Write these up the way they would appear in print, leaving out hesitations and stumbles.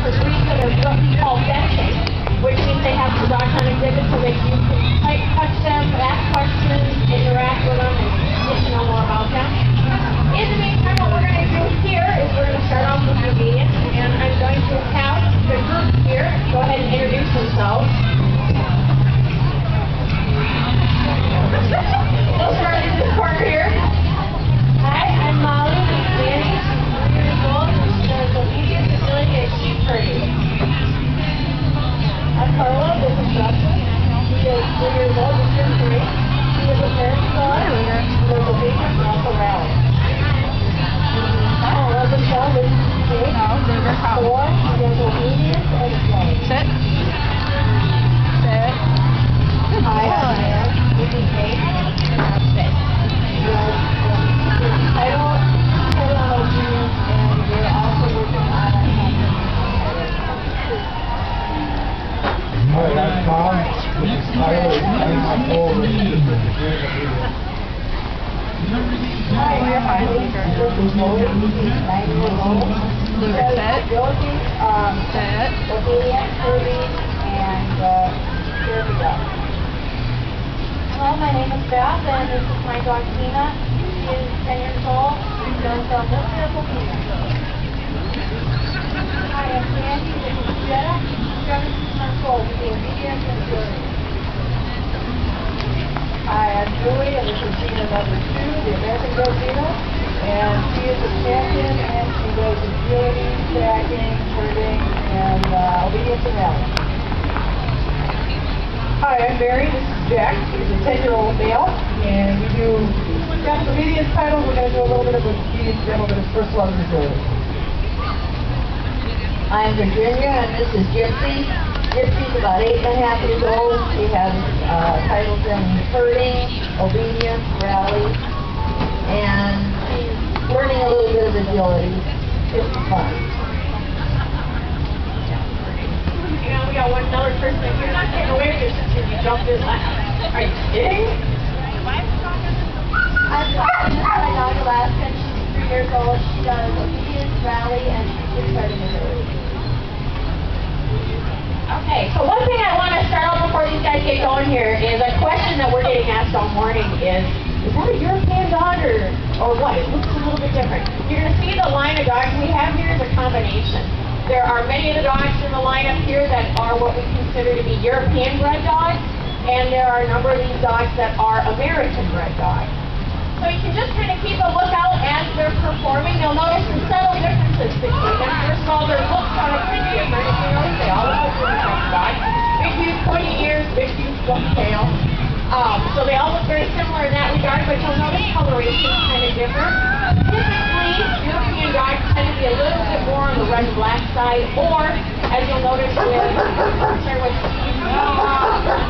for breeds that are what we call benching, which means they have the dogs on exhibit so that you can touch them, ask questions, interact with them, and get to know more about them. In the meantime, what we're going to do here is we're going to start off with obedience, and I'm going to have the group here go ahead and introduce themselves. We'll start in this corner here. Hi, I'm Molly. Danny, she's 3 years old, and she does obedience, agility, and sheep herding. I'm Carla, this is Justin. She is 3 years old, this is 3. She is a parent dog. She does obedience and also rally. Oh, that's a show. This is 2. Lugar, 4. She does obedience and agility. Sit. Sit. Hi, I'm Dan. This is 8. Sit. I don't put on obedience, and we're also working on Hi, I'm Tom. This is Tyler. I'm my forward. Hi, You're fine, Lugar. This is Lloyd. He's 9 years old. Lugar, sit. Agility, Sit. obedience, herding, and here we go. Hello, my name is Beth, and this is my dog Tina. She is 10 years old. She does obedience. Hi, I'm Sandy. This is Jetta. She's 17 months old. We do obedience and agility. Hi, I'm Julie, and this is Gina number 2, the American Girl Gina. And she is a champion, and she does agility, tracking, herding, and obedience and rally. Hi, I'm Mary. This is Jack. He's a 10-year-old male, and we do got the obedience title. We're going to do a little bit of obedience demo, but his first love is agility. I'm Virginia, and this is Gypsy. Gypsy's about 8.5 years old. She has titles in herding, obedience, rally, and she's learning a little bit of agility. It's fun. And we got another person that you're not getting away with this since you jumped in last. Are you kidding? I'm talking to my dog Alaska, and she's 3 years old. She does obedience, rally, and she's herding agility. Okay, so one thing I want to start out before these guys get going here is a question that we're getting asked all morning is that a European dog or what? It looks a little bit different. You're going to see the line of dogs we have here is a combination. There are many of the dogs in the lineup here that are what we consider to be European bred dogs, and there are a number of these dogs that are American bred dogs. So you can just kind of keep a lookout as they're performing. You'll notice some subtle differences between them. First of all, their looks are pretty different. If you notice, they all look like different types of dogs. Big, huge, pointy ears, big, huge, buff tail. So they all look very similar in that regard, but you'll notice coloration is kind of different. Typically, European dogs tend to be a little bit more on the red and black side, or, as you'll notice with, share with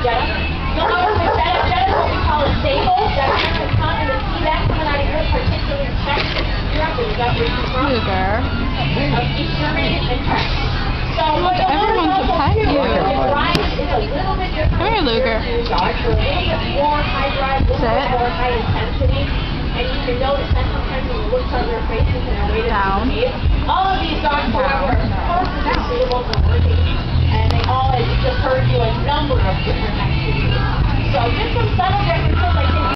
Jetta, you'll notice with Jetta is what we call a sable. That's kind of common to see that coming out of your particular section. Europe is that where you're from? Lugar. Of East Germany and Czech. So what you'll Everyone notice to also pet too you. is the drive is a little bit different. Come here, Lugar. Dogs are a little bit more high drive, a little Sit. bit more high intensity. And you can notice that sometimes when you look on their faces and their way to Down. behave. All of these dogs, however, are perfectly suitable for working. And they all, as you just heard, do a number of different activities. So just some subtle differences. I think